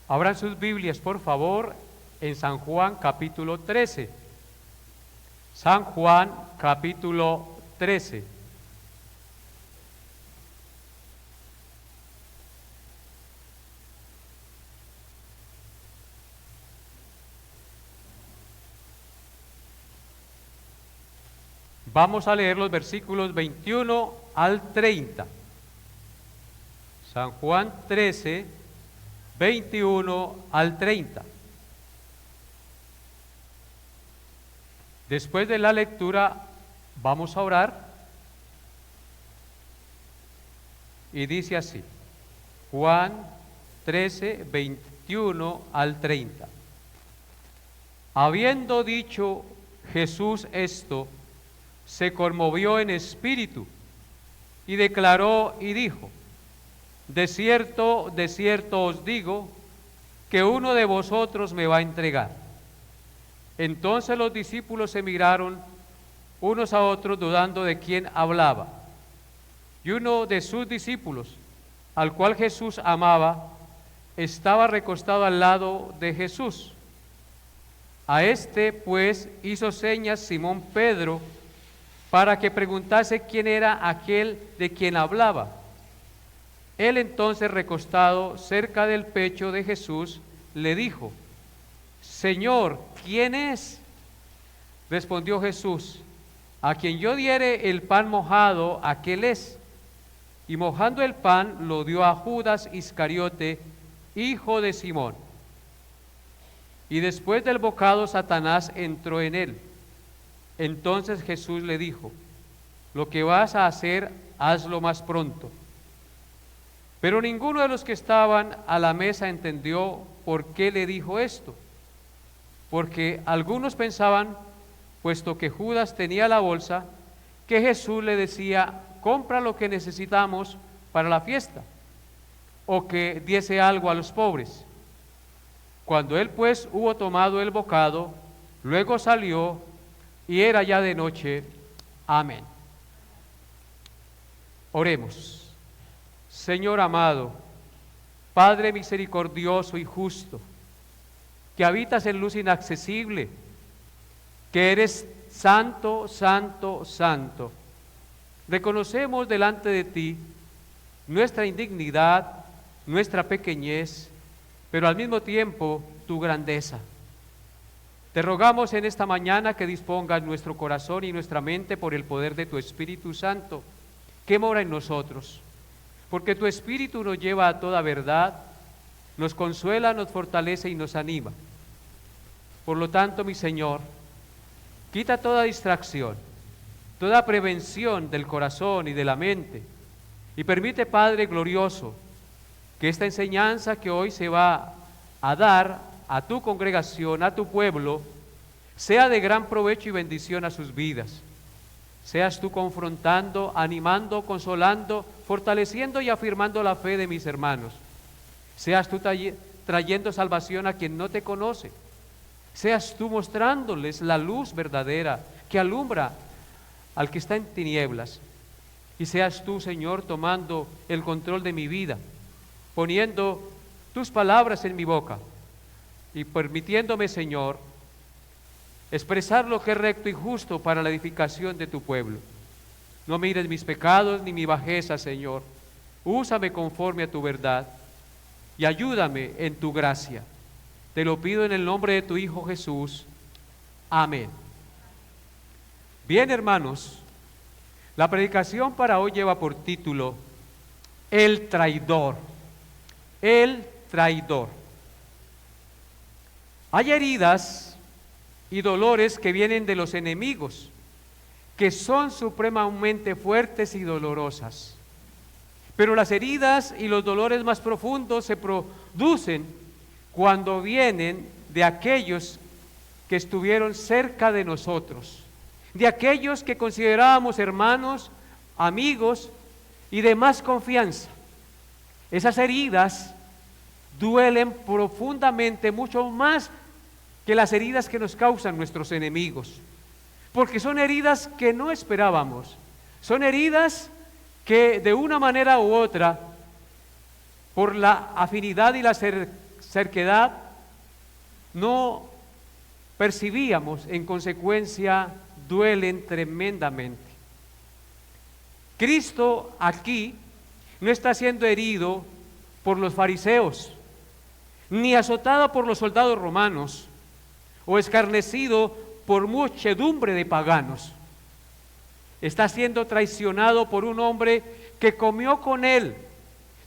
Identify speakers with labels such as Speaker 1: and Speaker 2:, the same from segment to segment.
Speaker 1: Abran sus Biblias, por favor, en San Juan capítulo 13. San Juan capítulo 13. Vamos a leer los versículos 21 al 30. San Juan 13, 21 al 30. Después de la lectura vamos a orar y dice así: Juan 13, 21 al 30. Habiendo dicho Jesús esto, se conmovió en espíritu y declaró y dijo: de cierto os digo, que uno de vosotros me va a entregar. Entonces los discípulos se miraron unos a otros, dudando de quién hablaba. Y uno de sus discípulos, al cual Jesús amaba, estaba recostado al lado de Jesús. A este pues hizo señas Simón Pedro para que preguntase quién era aquel de quien hablaba. Él entonces, recostado cerca del pecho de Jesús, le dijo: Señor, ¿quién es? Respondió Jesús: a quien yo diere el pan mojado, aquel es. Y mojando el pan lo dio a Judas Iscariote, hijo de Simón. Y después del bocado Satanás entró en él. Entonces Jesús le dijo: lo que vas a hacer, hazlo más pronto. Pero ninguno de los que estaban a la mesa entendió por qué le dijo esto, porque algunos pensaban, puesto que Judas tenía la bolsa, que Jesús le decía: compra lo que necesitamos para la fiesta, o que diese algo a los pobres. Cuando él pues hubo tomado el bocado, luego salió, y era ya de noche. Amén. Oremos. Señor amado, Padre misericordioso y justo, que habitas en luz inaccesible, que eres santo, santo, santo, reconocemos delante de ti nuestra indignidad, nuestra pequeñez, pero al mismo tiempo tu grandeza. Te rogamos en esta mañana que dispongas nuestro corazón y nuestra mente por el poder de tu Espíritu Santo, que mora en nosotros, porque tu Espíritu nos lleva a toda verdad, nos consuela, nos fortalece y nos anima. Por lo tanto, mi Señor, quita toda distracción, toda prevención del corazón y de la mente, y permite, Padre glorioso, que esta enseñanza que hoy se va a dar a tu congregación, a tu pueblo, sea de gran provecho y bendición a sus vidas. Seas tú confrontando, animando, consolando, fortaleciendo y afirmando la fe de mis hermanos. Seas tú trayendo salvación a quien no te conoce. Seas tú mostrándoles la luz verdadera que alumbra al que está en tinieblas. Y seas tú, Señor, tomando el control de mi vida, poniendo tus palabras en mi boca y permitiéndome, Señor, expresar lo que es recto y justo para la edificación de tu pueblo. No mires mis pecados ni mi bajeza, Señor. Úsame conforme a tu verdad y ayúdame en tu gracia. Te lo pido en el nombre de tu Hijo Jesús. Amén. Bien, hermanos, la predicación para hoy lleva por título El traidor. El traidor. Hay heridas y dolores que vienen de los enemigos, que son supremamente fuertes y dolorosas. Pero las heridas y los dolores más profundos se producen cuando vienen de aquellos que estuvieron cerca de nosotros, de aquellos que considerábamos hermanos, amigos y de más confianza. Esas heridas duelen profundamente, mucho más que las heridas que nos causan nuestros enemigos, porque son heridas que no esperábamos, son heridas que de una manera u otra, por la afinidad y la cerquedad, no percibíamos, en consecuencia, duelen tremendamente. Cristo aquí no está siendo herido por los fariseos, ni azotado por los soldados romanos, o escarnecido por muchedumbre de paganos. Está siendo traicionado por un hombre que comió con él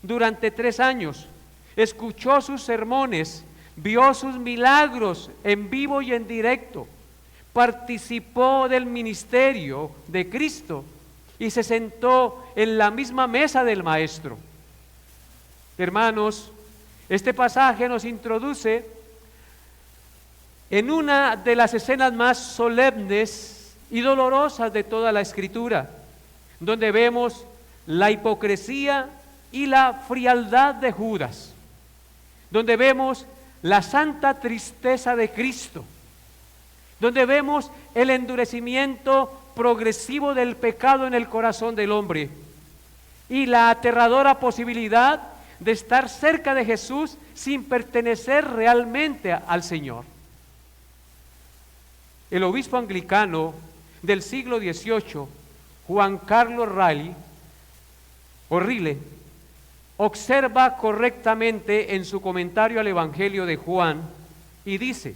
Speaker 1: durante 3 años, escuchó sus sermones, vio sus milagros en vivo y en directo, participó del ministerio de Cristo y se sentó en la misma mesa del Maestro. Hermanos, este pasaje nos introduce en una de las escenas más solemnes y dolorosas de toda la Escritura, donde vemos la hipocresía y la frialdad de Judas, donde vemos la santa tristeza de Cristo, donde vemos el endurecimiento progresivo del pecado en el corazón del hombre y la aterradora posibilidad de estar cerca de Jesús sin pertenecer realmente al Señor. El obispo anglicano del siglo XVIII, Juan Carlos Rile, observa correctamente en su comentario al Evangelio de Juan y dice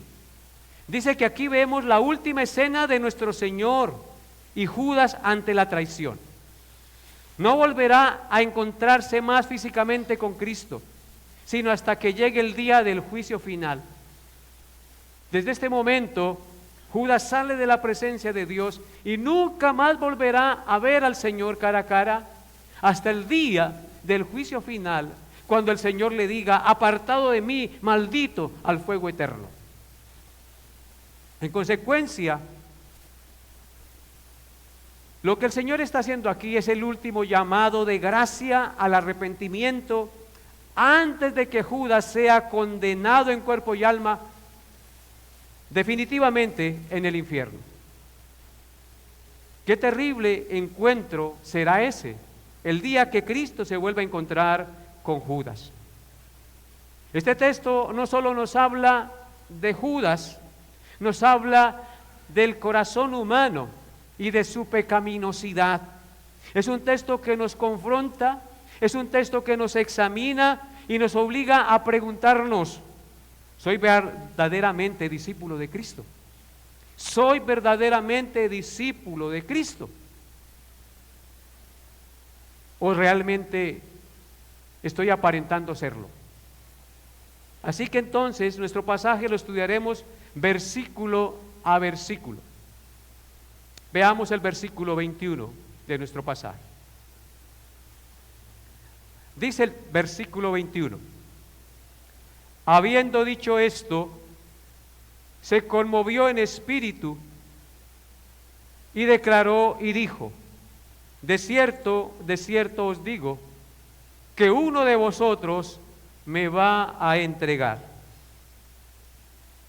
Speaker 1: que aquí vemos la última escena de nuestro Señor y Judas ante la traición. No volverá a encontrarse más físicamente con Cristo, sino hasta que llegue el día del juicio final. Desde este momento, Judas sale de la presencia de Dios y nunca más volverá a ver al Señor cara a cara hasta el día del juicio final, cuando el Señor le diga: apartado de mí, maldito, al fuego eterno. En consecuencia, lo que el Señor está haciendo aquí es el último llamado de gracia al arrepentimiento antes de que Judas sea condenado en cuerpo y alma definitivamente en el infierno. Qué terrible encuentro será ese, el día que Cristo se vuelva a encontrar con Judas. Este texto no solo nos habla de Judas, nos habla del corazón humano y de su pecaminosidad. Es un texto que nos confronta, es un texto que nos examina y nos obliga a preguntarnos: ¿soy verdaderamente discípulo de Cristo? ¿Soy verdaderamente discípulo de Cristo? ¿O realmente estoy aparentando serlo? Así que entonces nuestro pasaje lo estudiaremos versículo a versículo. Veamos el versículo 21 de nuestro pasaje. Dice el versículo 21: habiendo dicho esto, se conmovió en espíritu y declaró y dijo: de cierto os digo, que uno de vosotros me va a entregar.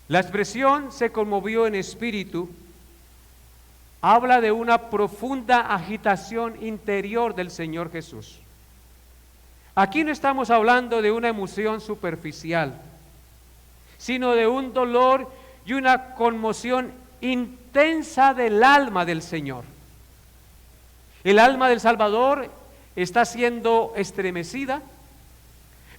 Speaker 1: La expresión "se conmovió en espíritu" habla de una profunda agitación interior del Señor Jesús. Aquí no estamos hablando de una emoción superficial, sino de un dolor y una conmoción intensa del alma del Señor. El alma del Salvador está siendo estremecida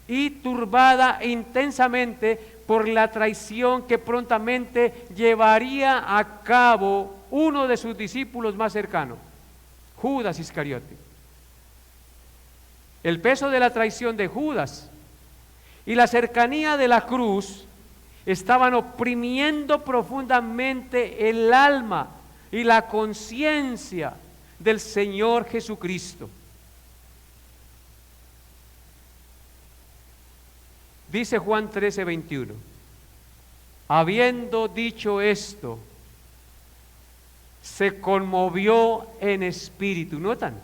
Speaker 1: y turbada intensamente por la traición que prontamente llevaría a cabo uno de sus discípulos más cercanos, Judas Iscariote. El peso de la traición de Judas y la cercanía de la cruz estaban oprimiendo profundamente el alma y la conciencia del Señor Jesucristo. Dice Juan 13:21, habiendo dicho esto, se conmovió en espíritu. ¿Notan?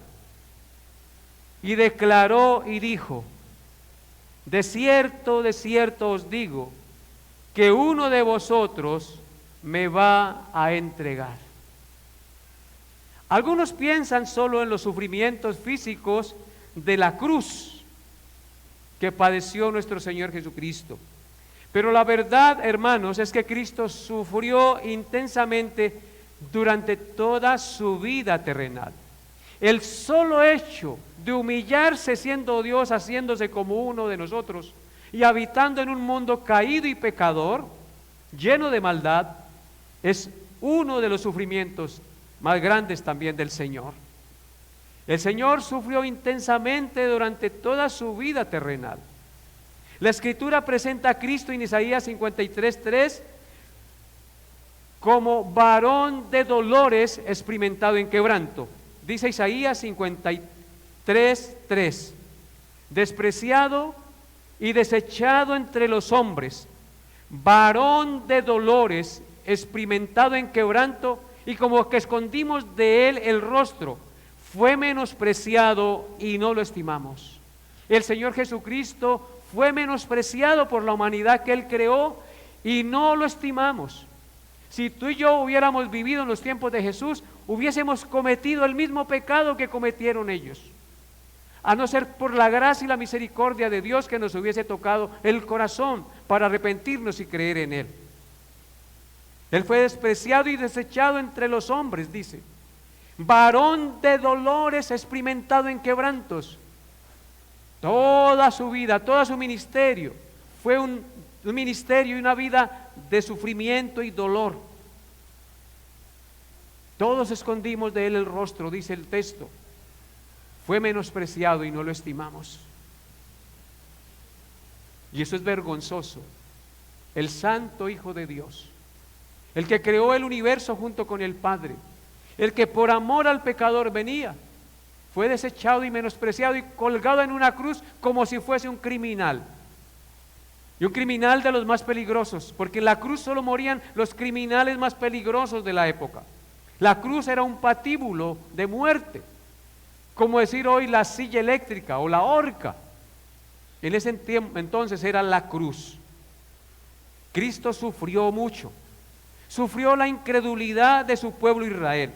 Speaker 1: Y declaró y dijo: de cierto os digo, que uno de vosotros me va a entregar. Algunos piensan solo en los sufrimientos físicos de la cruz que padeció nuestro Señor Jesucristo, Pero la verdad, hermanos, es que Cristo sufrió intensamente durante toda su vida terrenal. El solo hecho de humillarse siendo Dios, haciéndose como uno de nosotros y habitando en un mundo caído y pecador, lleno de maldad, es uno de los sufrimientos más grandes también del Señor. El Señor sufrió intensamente durante toda su vida terrenal. La Escritura presenta a Cristo en Isaías 53:3 como varón de dolores experimentado en quebranto. Dice Isaías 53:3, despreciado y desechado entre los hombres, varón de dolores experimentado en quebranto, y como que escondimos de él el rostro, fue menospreciado y no lo estimamos. El Señor Jesucristo fue menospreciado por la humanidad que Él creó y no lo estimamos. Si tú y yo hubiéramos vivido en los tiempos de Jesús, hubiésemos cometido el mismo pecado que cometieron ellos, a no ser por la gracia y la misericordia de Dios que nos hubiese tocado el corazón para arrepentirnos y creer en Él. Él fue despreciado y desechado entre los hombres, dice, varón de dolores experimentado en quebrantos. Toda su vida, todo su ministerio fue un ministerio y una vida de sufrimiento y dolor. Todos escondimos de él el rostro, dice el texto. Fue menospreciado y no lo estimamos. Y eso es vergonzoso. El santo Hijo de Dios, el que creó el universo junto con el Padre, el que por amor al pecador venía, fue desechado y menospreciado y colgado en una cruz como si fuese un criminal. Y un criminal de los más peligrosos, porque en la cruz solo morían los criminales más peligrosos de la época. La cruz era un patíbulo de muerte, como decir hoy la silla eléctrica o la horca. En ese tiempo entonces era la cruz. Cristo sufrió mucho, sufrió la incredulidad de su pueblo Israel,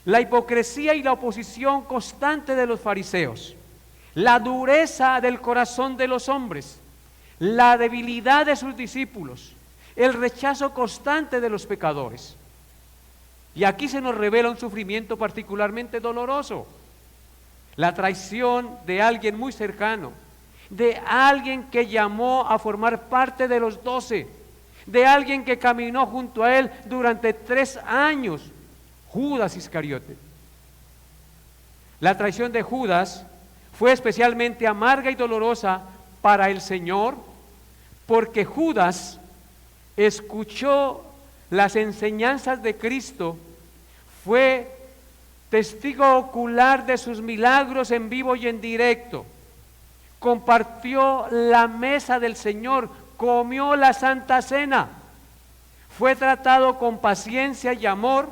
Speaker 1: la hipocresía y la oposición constante de los fariseos, la dureza del corazón de los hombres, la debilidad de sus discípulos, el rechazo constante de los pecadores. Y aquí se nos revela un sufrimiento particularmente doloroso, la traición de alguien muy cercano, de alguien que llamó a formar parte de los 12, de alguien que caminó junto a él durante 3 años, Judas Iscariote. La traición de Judas fue especialmente amarga y dolorosa para el Señor, porque Judas escuchó las enseñanzas de Cristo, fue testigo ocular de sus milagros en vivo y en directo, compartió la mesa del Señor, comió la Santa Cena, fue tratado con paciencia y amor,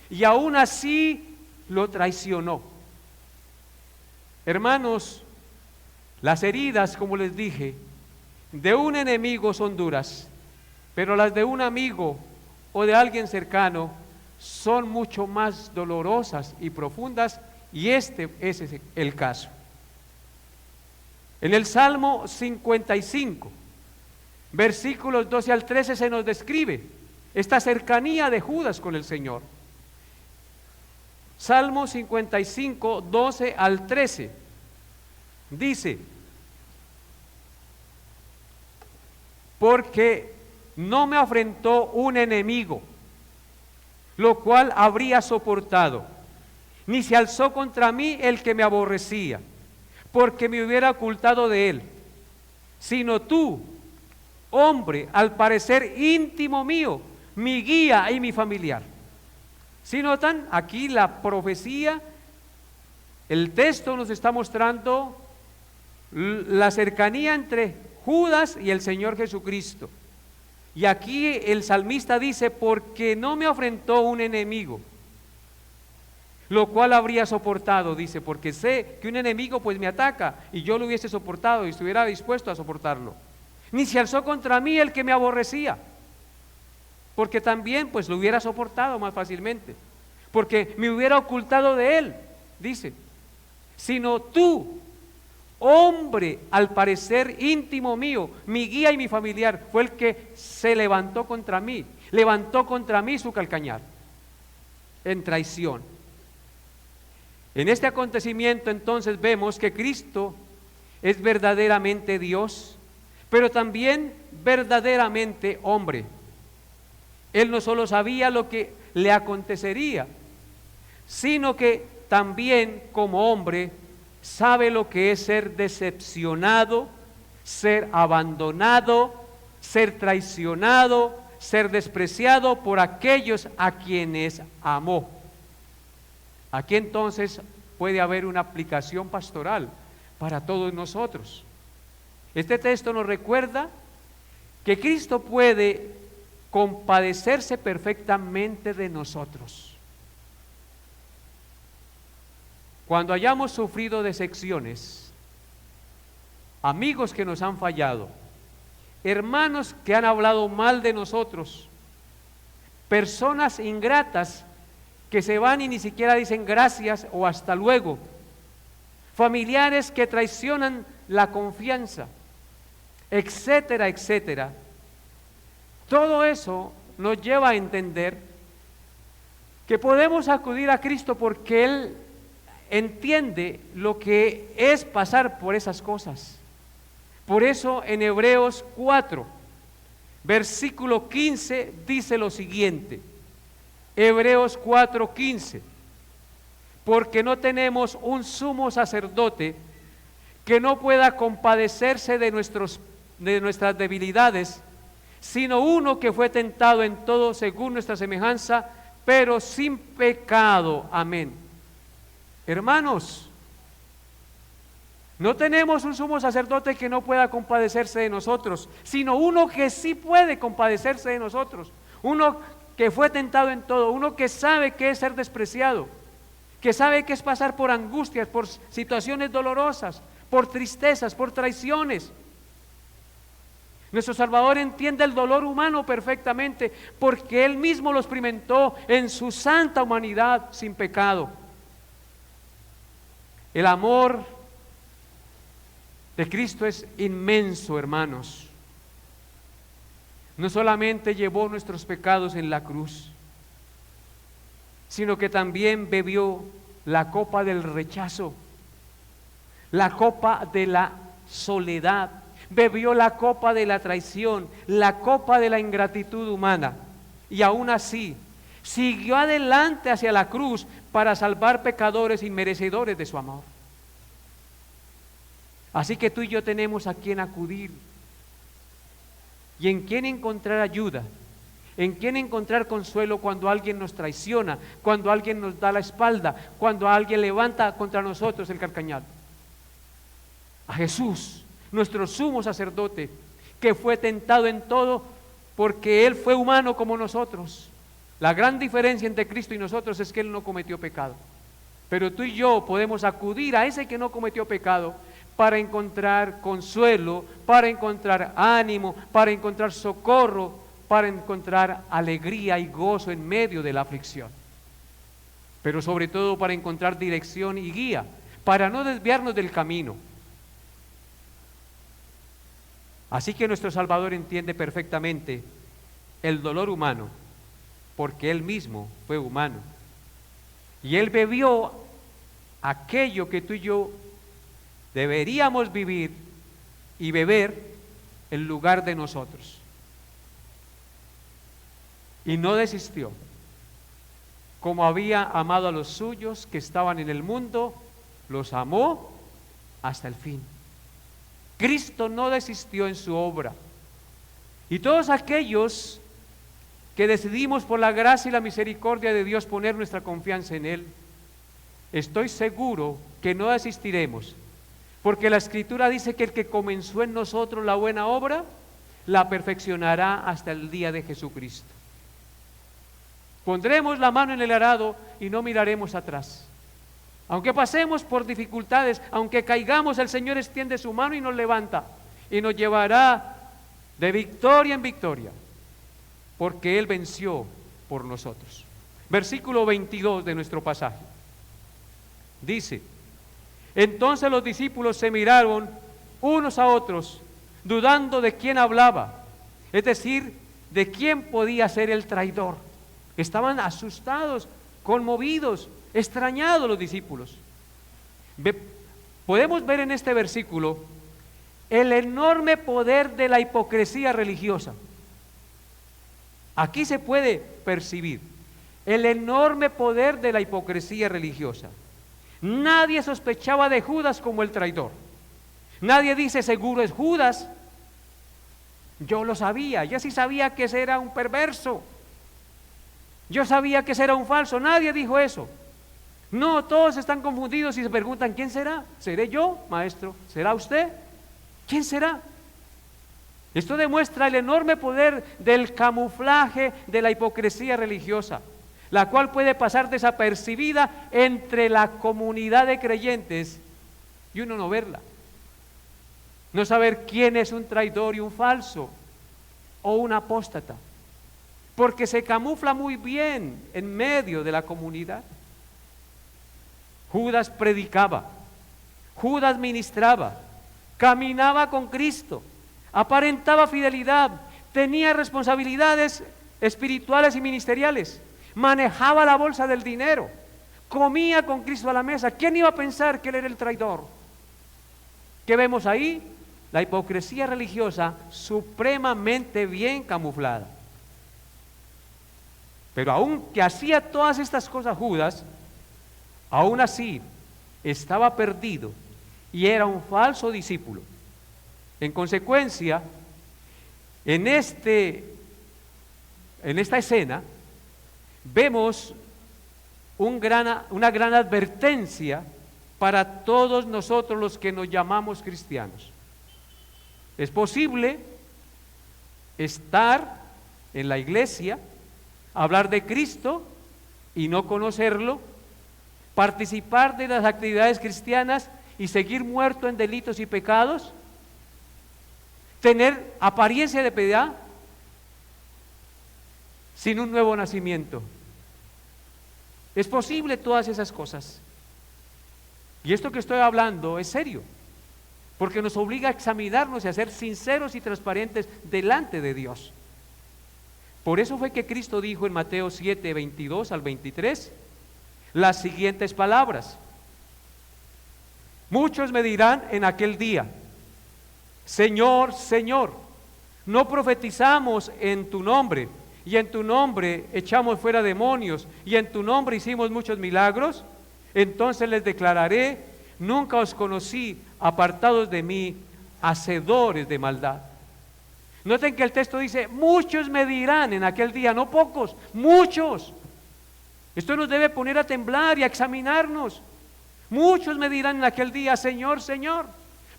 Speaker 1: y aún así lo traicionó. Hermanos, las heridas, como les dije, de un enemigo son duras, pero las de un amigo o de alguien cercano son mucho más dolorosas y profundas, y ese es el caso. En el Salmo 55, versículos 12 al 13, se nos describe esta cercanía de Judas con el Señor. Salmo 55, 12 al 13, dice: porque no me afrentó un enemigo, lo cual habría soportado, ni se alzó contra mí el que me aborrecía, porque me hubiera ocultado de él, sino tú, hombre, al parecer íntimo mío, mi guía y mi familiar. ¿Sí notan? Aquí la profecía, el texto nos está mostrando la cercanía entre Judas y el Señor Jesucristo. Y aquí el salmista dice: porque no me afrentó un enemigo, lo cual habría soportado, dice, porque sé que un enemigo pues me ataca, y yo lo hubiese soportado y estuviera dispuesto a soportarlo. Ni se alzó contra mí el que me aborrecía, porque también pues lo hubiera soportado más fácilmente, porque me hubiera ocultado de él, dice, sino tú, hombre, al parecer íntimo mío, mi guía y mi familiar, fue el que se levantó contra mí su calcañar, en traición. En este acontecimiento entonces vemos que Cristo es verdaderamente Dios, pero también verdaderamente hombre. Él no solo sabía lo que le acontecería, sino que también como hombre sabe lo que es ser decepcionado, ser abandonado, ser traicionado, ser despreciado por aquellos a quienes amó. Aquí entonces puede haber una aplicación pastoral para todos nosotros. Este texto nos recuerda que Cristo puede compadecerse perfectamente de nosotros. Cuando hayamos sufrido decepciones, amigos que nos han fallado, hermanos que han hablado mal de nosotros, personas ingratas que se van y ni siquiera dicen gracias o hasta luego, familiares que traicionan la confianza, etcétera, etcétera. Todo eso nos lleva a entender que podemos acudir a Cristo porque Él entiende lo que es pasar por esas cosas. Por eso en Hebreos 4, versículo 15 dice lo siguiente. Hebreos 4:15, porque no tenemos un sumo sacerdote que no pueda compadecerse de nuestras debilidades, sino uno que fue tentado en todo según nuestra semejanza, pero sin pecado. Amén. Hermanos, no tenemos un sumo sacerdote que no pueda compadecerse de nosotros, sino uno que sí puede compadecerse de nosotros, uno que fue tentado en todo, uno que sabe qué es ser despreciado, que sabe qué es pasar por angustias, por situaciones dolorosas, por tristezas, por traiciones. Nuestro Salvador entiende el dolor humano perfectamente, porque Él mismo lo experimentó en su santa humanidad sin pecado. El amor de Cristo es inmenso, hermanos. No solamente llevó nuestros pecados en la cruz, sino que también bebió la copa del rechazo, la copa de la soledad, bebió la copa de la traición, la copa de la ingratitud humana, y aún así siguió adelante hacia la cruz para salvar pecadores inmerecedores de su amor. Así que tú y yo tenemos a quien acudir y en quién encontrar ayuda, en quién encontrar consuelo cuando alguien nos traiciona, cuando alguien nos da la espalda, cuando alguien levanta contra nosotros el calcañar. A Jesús, nuestro sumo sacerdote, que fue tentado en todo porque Él fue humano como nosotros. La gran diferencia entre Cristo y nosotros es que Él no cometió pecado. Pero tú y yo podemos acudir a ese que no cometió pecado para encontrar consuelo, para encontrar ánimo, para encontrar socorro, para encontrar alegría y gozo en medio de la aflicción. Pero sobre todo para encontrar dirección y guía, para no desviarnos del camino. Así que nuestro Salvador entiende perfectamente el dolor humano, porque Él mismo fue humano. Y Él bebió aquello que tú y yo deberíamos vivir y beber en lugar de nosotros. Y no desistió. Como había amado a los suyos que estaban en el mundo, los amó hasta el fin. Cristo no desistió en su obra. Y todos aquellos que decidimos por la gracia y la misericordia de Dios poner nuestra confianza en Él, estoy seguro que no desistiremos, porque la Escritura dice que el que comenzó en nosotros la buena obra, la perfeccionará hasta el día de Jesucristo. Pondremos la mano en el arado y no miraremos atrás. Aunque pasemos por dificultades, aunque caigamos, el Señor extiende su mano y nos levanta y nos llevará de victoria en victoria, porque Él venció por nosotros. Versículo 22 de nuestro pasaje dice: Entonces los discípulos se miraron unos a otros, dudando de quién hablaba, es decir, de quién podía ser el traidor. Estaban asustados, conmovidos, extrañados los discípulos. Podemos ver en este versículo el enorme poder de la hipocresía religiosa. Aquí se puede percibir el enorme poder de la hipocresía religiosa. Nadie sospechaba de Judas como el traidor. Nadie dice, seguro es Judas. Yo lo sabía, yo sí sabía que ese era un perverso. Yo sabía que ese era un falso. Nadie dijo eso. No, todos están confundidos y se preguntan, ¿quién será? ¿Seré yo, maestro? ¿Será usted? ¿Quién será? Esto demuestra el enorme poder del camuflaje de la hipocresía religiosa, la cual puede pasar desapercibida entre la comunidad de creyentes y uno no verla. No saber quién es un traidor y un falso o un apóstata, porque se camufla muy bien en medio de la comunidad. Judas predicaba, Judas ministraba, caminaba con Cristo, aparentaba fidelidad, tenía responsabilidades espirituales y ministeriales, manejaba la bolsa del dinero, comía con Cristo a la mesa. ¿Quién iba a pensar que él era el traidor? ¿Qué vemos ahí? La hipocresía religiosa supremamente bien camuflada. Pero aunque hacía todas estas cosas Judas, aún así estaba perdido y era un falso discípulo. En consecuencia, en esta escena vemos una gran advertencia para todos nosotros los que nos llamamos cristianos. Es posible estar en la iglesia, hablar de Cristo y no conocerlo, participar de las actividades cristianas y seguir muerto en delitos y pecados, tener apariencia de piedad sin un nuevo nacimiento. Es posible todas esas cosas. Y esto que estoy hablando es serio, porque nos obliga a examinarnos y a ser sinceros y transparentes delante de Dios. Por eso fue que Cristo dijo en Mateo 7, 22 al 23, las siguientes palabras: muchos me dirán en aquel día, Señor, Señor, ¿no profetizamos en tu nombre, y en tu nombre echamos fuera demonios, y en tu nombre hicimos muchos milagros? Entonces les declararé, nunca os conocí, apartados de mí, hacedores de maldad. Noten que el texto dice, muchos me dirán en aquel día, no pocos, muchos. Esto nos debe poner a temblar y a examinarnos. Muchos me dirán en aquel día, Señor, Señor,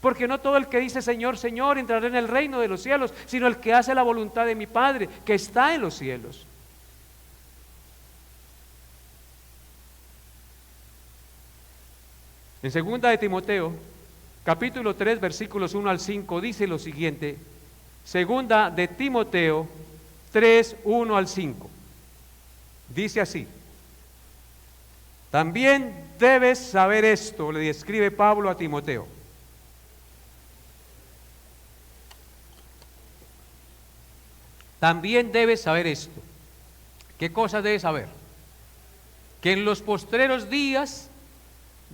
Speaker 1: porque no todo el que dice Señor, Señor entrará en el reino de los cielos, sino el que hace la voluntad de mi Padre que está en los cielos. En 2 de Timoteo, capítulo 3, versículos 1 al 5, dice lo siguiente. 2 de Timoteo 3, 1 al 5. Dice así: también debes saber esto, le escribe Pablo a Timoteo. También debes saber esto. ¿Qué cosas debes saber? Que en los postreros días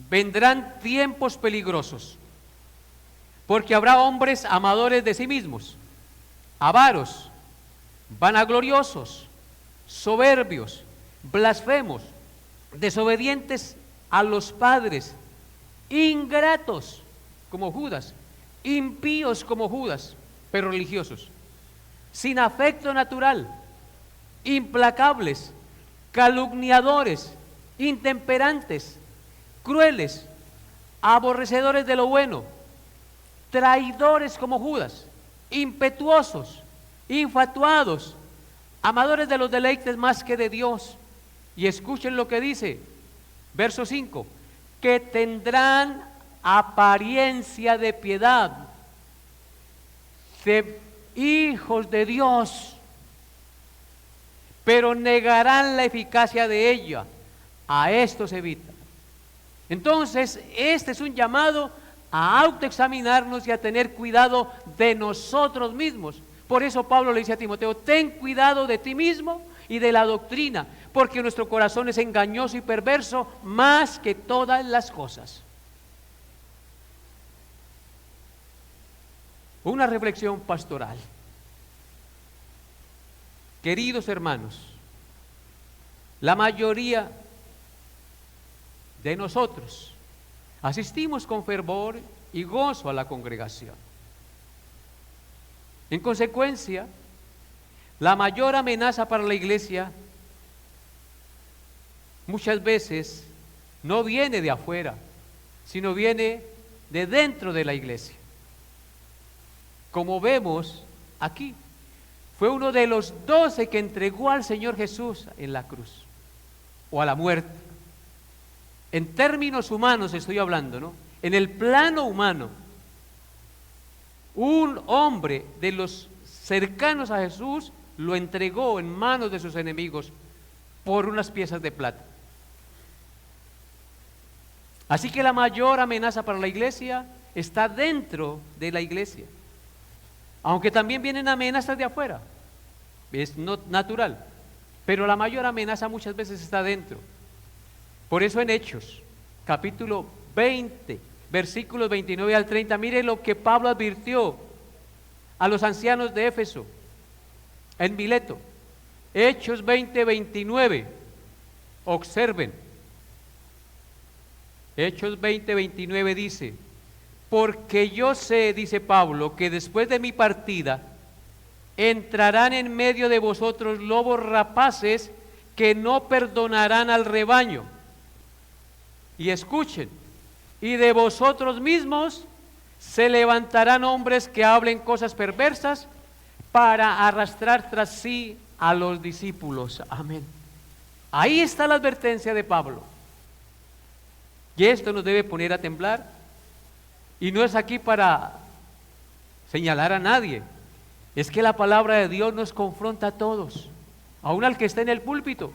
Speaker 1: vendrán tiempos peligrosos, porque habrá hombres amadores de sí mismos, avaros, vanagloriosos, soberbios, blasfemos, desobedientes a los padres, ingratos como Judas, impíos como Judas, pero religiosos, sin afecto natural, implacables, calumniadores, intemperantes, crueles, aborrecedores de lo bueno, traidores como Judas, impetuosos, infatuados, amadores de los deleites más que de Dios. Y escuchen lo que dice, verso 5, que tendrán apariencia de piedad, de hijos de Dios, pero negarán la eficacia de ella. A estos evita. Entonces, este es un llamado a autoexaminarnos y a tener cuidado de nosotros mismos. Por eso Pablo le dice a Timoteo, ten cuidado de ti mismo y de la doctrina, porque nuestro corazón es engañoso y perverso más que todas las cosas. Una reflexión pastoral. Queridos hermanos, la mayoría de nosotros asistimos con fervor y gozo a la congregación. En consecuencia, la mayor amenaza para la iglesia muchas veces no viene de afuera, sino viene de dentro de la iglesia. Como vemos aquí, fue uno de los 12 que entregó al Señor Jesús en la cruz, o a la muerte. En términos humanos estoy hablando, ¿no? En el plano humano, un hombre de los cercanos a Jesús lo entregó en manos de sus enemigos por unas piezas de plata. Así que la mayor amenaza para la iglesia está dentro de la iglesia. Aunque también vienen amenazas de afuera, es natural, pero la mayor amenaza muchas veces está dentro. Por eso en Hechos, capítulo 20, versículos 29 al 30, mire lo que Pablo advirtió a los ancianos de Éfeso, en Mileto. Hechos 20, 29, observen. Hechos 20, 29 dice, porque yo sé, dice Pablo, que después de mi partida entrarán en medio de vosotros lobos rapaces que no perdonarán al rebaño. Y escuchen, y de vosotros mismos se levantarán hombres que hablen cosas perversas para arrastrar tras sí a los discípulos. Amén. Ahí está la advertencia de Pablo. Y esto nos debe poner a temblar. Y no es aquí para señalar a nadie. Es que la palabra de Dios nos confronta a todos, aún al que está en el púlpito.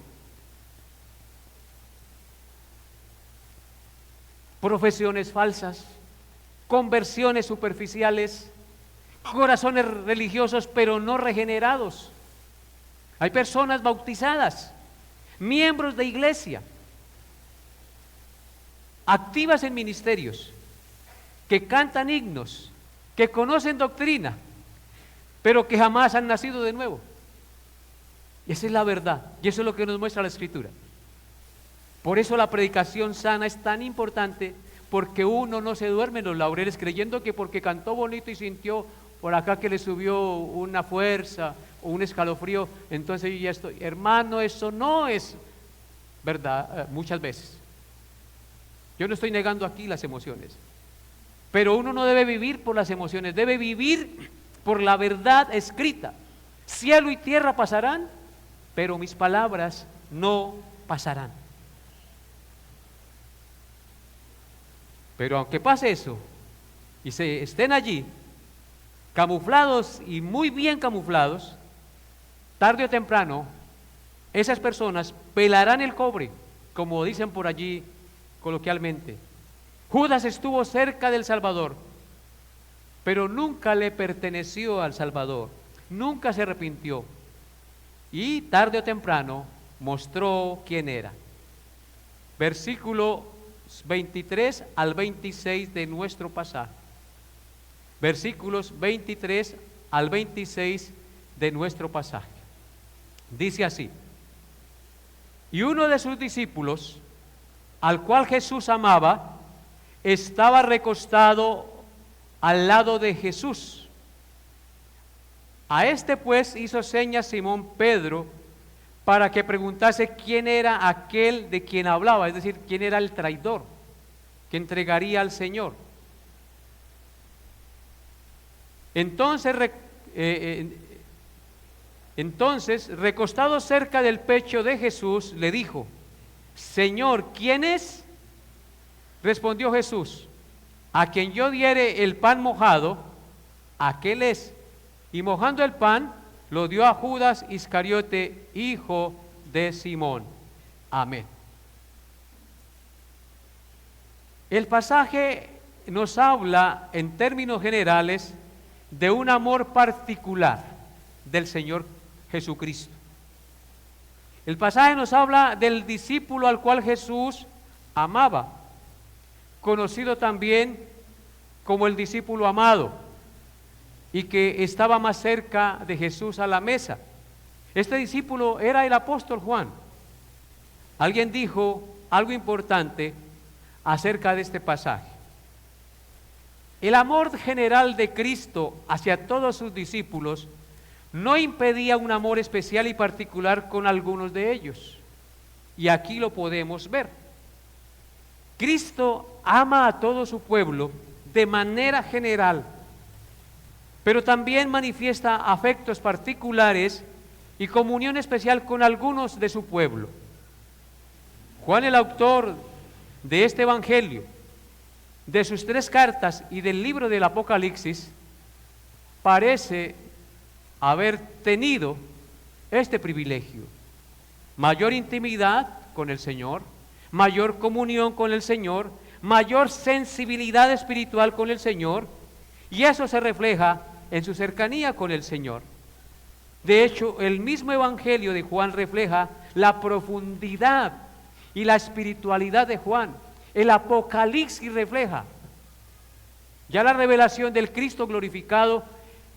Speaker 1: Profesiones falsas, conversiones superficiales, corazones religiosos pero no regenerados. Hay personas bautizadas, miembros de iglesia, activas en ministerios, que cantan himnos, que conocen doctrina, pero que jamás han nacido de nuevo. Y esa es la verdad, y eso es lo que nos muestra la Escritura. Por eso la predicación sana es tan importante, porque uno no se duerme en los laureles creyendo que porque cantó bonito y sintió por acá que le subió una fuerza o un escalofrío, entonces yo ya estoy. Hermano, eso no es verdad muchas veces. Yo no estoy negando aquí las emociones, pero uno no debe vivir por las emociones, debe vivir por la verdad escrita. Cielo y tierra pasarán, pero mis palabras no pasarán. Pero aunque pase eso y se estén allí camuflados y muy bien camuflados, tarde o temprano esas personas pelarán el cobre, como dicen por allí coloquialmente. Judas estuvo cerca del Salvador, pero nunca le perteneció al Salvador, nunca se arrepintió y tarde o temprano mostró quién era. Versículo 23 al 26 de nuestro pasaje. Versículos 23 al 26 de nuestro pasaje. Dice así: y uno de sus discípulos, al cual Jesús amaba, estaba recostado al lado de Jesús. A este pues hizo señas Simón Pedro para que preguntase quién era aquel de quien hablaba, es decir, quién era el traidor que entregaría al Señor. Entonces, recostado cerca del pecho de Jesús, le dijo: Señor, ¿quién es? Respondió Jesús: a quien yo diere el pan mojado, aquel es. Y mojando el pan, lo dio a Judas Iscariote, hijo de Simón. Amén. El pasaje nos habla en términos generales de un amor particular del Señor Jesucristo. El pasaje nos habla del discípulo al cual Jesús amaba, conocido también como el discípulo amado, y que estaba más cerca de Jesús a la mesa. Este discípulo era el apóstol Juan. Alguien dijo algo importante acerca de este pasaje. El amor general de Cristo hacia todos sus discípulos no impedía un amor especial y particular con algunos de ellos. Y aquí lo podemos ver. Cristo ama a todo su pueblo de manera general, pero también manifiesta afectos particulares y comunión especial con algunos de su pueblo. Juan, el autor de este evangelio, de sus 3 cartas y del libro del Apocalipsis, parece haber tenido este privilegio: mayor intimidad con el Señor, mayor comunión con el Señor, mayor sensibilidad espiritual con el Señor, y eso se refleja en su cercanía con el Señor. De hecho, el mismo evangelio de Juan refleja la profundidad y la espiritualidad de Juan. El Apocalipsis refleja ya la revelación del Cristo glorificado.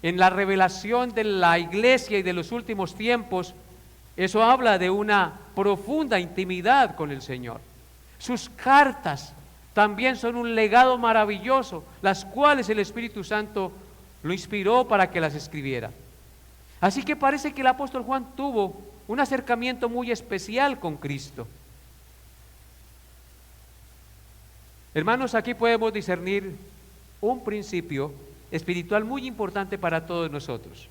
Speaker 1: En la revelación de la iglesia y de los últimos tiempos, eso habla de una profunda intimidad con el Señor. Sus cartas también son un legado maravilloso, las cuales el Espíritu Santo lo inspiró para que las escribiera. Así que parece que el apóstol Juan tuvo un acercamiento muy especial con Cristo. Hermanos, aquí podemos discernir un principio espiritual muy importante para todos nosotros.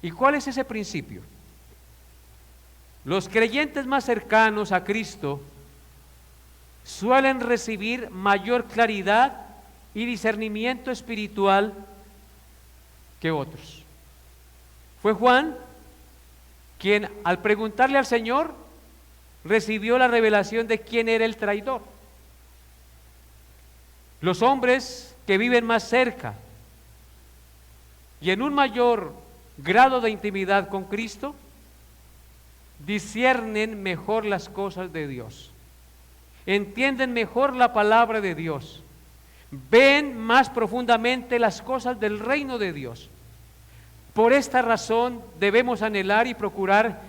Speaker 1: ¿Y cuál es ese principio? Los creyentes más cercanos a Cristo suelen recibir mayor claridad y discernimiento espiritual que otros. Fue Juan quien, al preguntarle al Señor, recibió la revelación de quién era el traidor. Los hombres que viven más cerca y en un mayor grado de intimidad con Cristo, disciernen mejor las cosas de Dios, entienden mejor la palabra de Dios, ven más profundamente las cosas del reino de Dios. Por esta razón debemos anhelar y procurar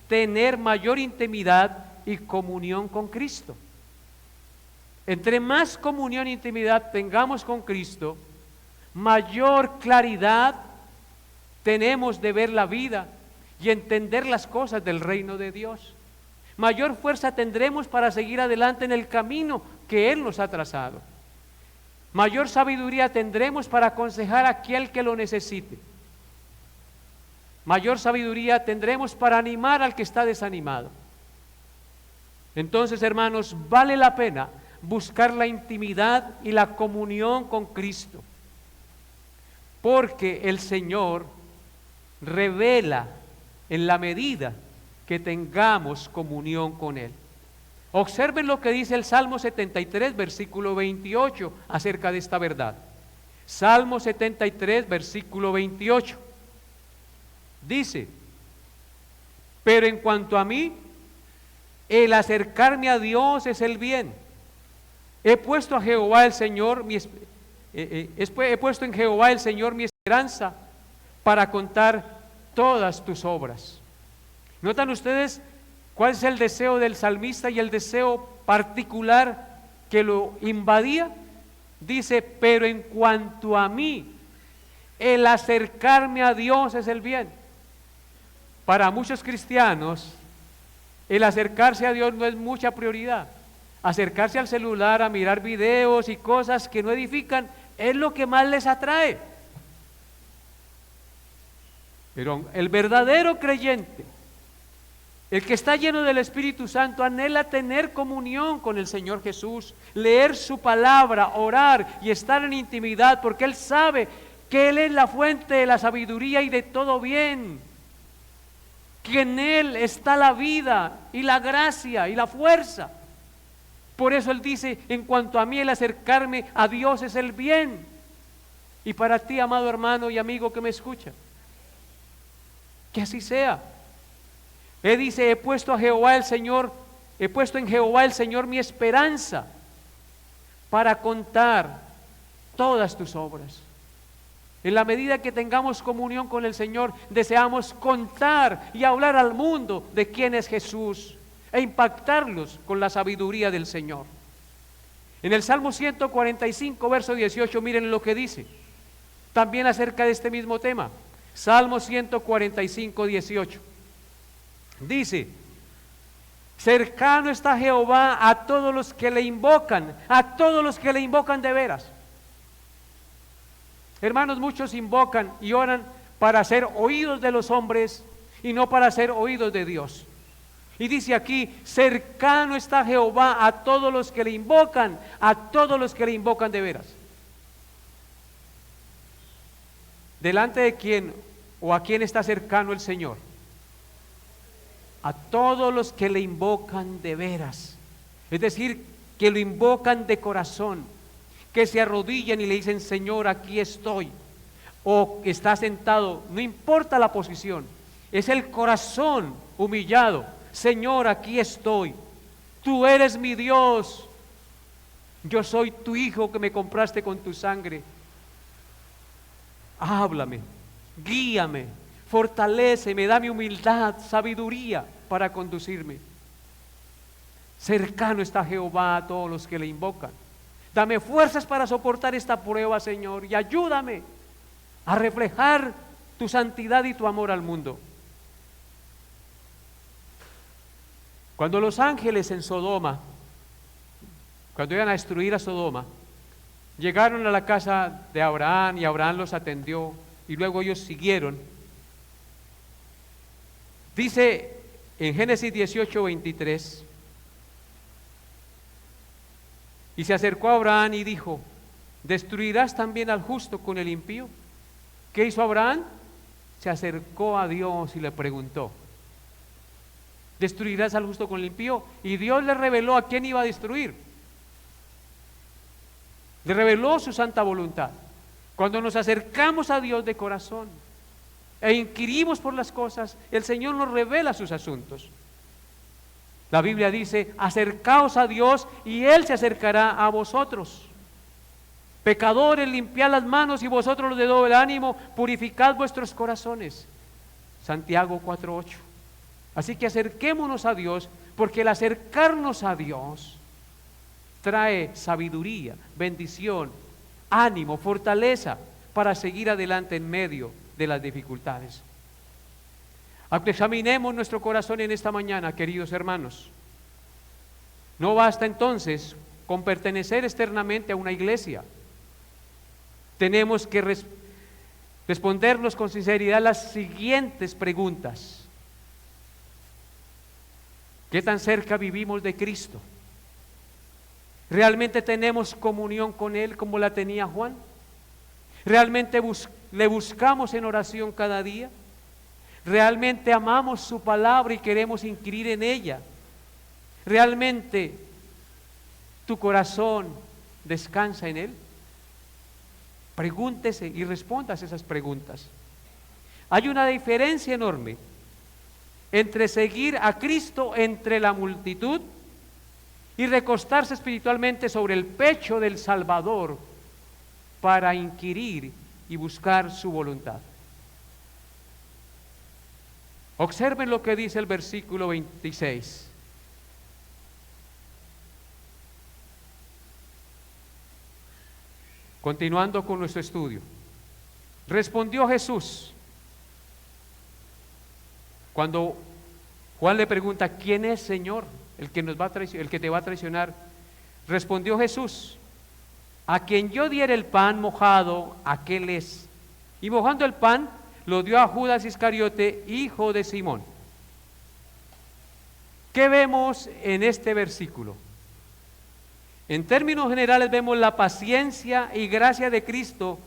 Speaker 1: tener mayor intimidad y comunión con Cristo. Entre más comunión e intimidad tengamos con Cristo, mayor claridad tenemos de ver la vida y entender las cosas del reino de Dios. Mayor fuerza tendremos para seguir adelante en el camino que Él nos ha trazado. Mayor sabiduría tendremos para aconsejar a aquel que lo necesite. Mayor sabiduría tendremos para animar al que está desanimado. Entonces, hermanos, vale la pena buscar la intimidad y la comunión con Cristo, porque el Señor revela en la medida que tengamos comunión con Él. Observen lo que dice el Salmo 73, versículo 28, acerca de esta verdad. Salmo 73, versículo 28. Dice: pero en cuanto a mí, el acercarme a Dios es el bien. He puesto a Jehová el Señor, he puesto en Jehová el Señor mi esperanza para contar todas tus obras. ¿Notan ustedes cuál es el deseo del salmista y el deseo particular que lo invadía? Dice: pero en cuanto a mí, el acercarme a Dios es el bien. Para muchos cristianos, el acercarse a Dios no es mucha prioridad. Acercarse al celular a mirar videos y cosas que no edifican es lo que más les atrae. Pero el verdadero creyente, el que está lleno del Espíritu Santo, anhela tener comunión con el Señor Jesús, leer su palabra, orar y estar en intimidad, porque él sabe que Él es la fuente de la sabiduría y de todo bien, que en Él está la vida y la gracia y la fuerza. Por eso Él dice, en cuanto a mí, el acercarme a Dios es el bien. Y para ti, amado hermano y amigo que me escucha, que así sea. Él dice, he puesto en Jehová el Señor mi esperanza para contar todas tus obras. En la medida que tengamos comunión con el Señor, deseamos contar y hablar al mundo de quién es Jesús e impactarlos con la sabiduría del Señor. En el Salmo 145, verso 18, miren lo que dice, también acerca de este mismo tema. Salmo 145, 18. Dice, cercano está Jehová a todos los que le invocan, a todos los que le invocan de veras. Hermanos, muchos invocan y oran para ser oídos de los hombres y no para ser oídos de Dios. Y dice aquí, cercano está Jehová a todos los que le invocan, a todos los que le invocan de veras. ¿Delante de quién o a quién está cercano el Señor? A todos los que le invocan de veras. Es decir, que lo invocan de corazón, que se arrodillan y le dicen, Señor, aquí estoy. O está sentado, no importa la posición, es el corazón humillado. Señor, aquí estoy. Tú eres mi Dios. Yo soy tu hijo que me compraste con tu sangre. Háblame, guíame, fortaléceme, dame humildad, sabiduría para conducirme. Cercano está Jehová a todos los que le invocan. Dame fuerzas para soportar esta prueba, Señor, y ayúdame a reflejar tu santidad y tu amor al mundo. Cuando los ángeles en Sodoma, cuando iban a destruir a Sodoma, llegaron a la casa de Abraham y Abraham los atendió y luego ellos siguieron. Dice en Génesis 18, 23, y se acercó a Abraham y dijo, ¿destruirás también al justo con el impío? ¿Qué hizo Abraham? Se acercó a Dios y le preguntó, ¿destruirás al justo con el impío? Y Dios le reveló a quién iba a destruir. Le reveló su santa voluntad. Cuando nos acercamos a Dios de corazón e inquirimos por las cosas, el Señor nos revela sus asuntos. La Biblia dice, acercaos a Dios y Él se acercará a vosotros. Pecadores, limpiad las manos y vosotros los de doble ánimo, purificad vuestros corazones. Santiago 4:8. Así que acerquémonos a Dios, porque el acercarnos a Dios trae sabiduría, bendición, ánimo, fortaleza para seguir adelante en medio de las dificultades. Examinemos nuestro corazón en esta mañana, queridos hermanos. No basta entonces con pertenecer externamente a una iglesia. Tenemos que respondernos con sinceridad las siguientes preguntas. ¿Qué tan cerca vivimos de Cristo? ¿Realmente tenemos comunión con Él como la tenía Juan? ¿Realmente le buscamos en oración cada día? ¿Realmente amamos su palabra y queremos inquirir en ella? ¿Realmente tu corazón descansa en Él? Pregúntese y respondas esas preguntas. Hay una diferencia enorme entre seguir a Cristo entre la multitud y recostarse espiritualmente sobre el pecho del Salvador para inquirir y buscar su voluntad. Observen lo que dice el versículo 26. Continuando con nuestro estudio. Respondió Jesús. Cuando Juan le pregunta, ¿quién es, Señor, el que te va a traicionar? Respondió Jesús, a quien yo diera el pan mojado, aquel es. Y mojando el pan, lo dio a Judas Iscariote, hijo de Simón. ¿Qué vemos en este versículo? En términos generales vemos la paciencia y gracia de Cristo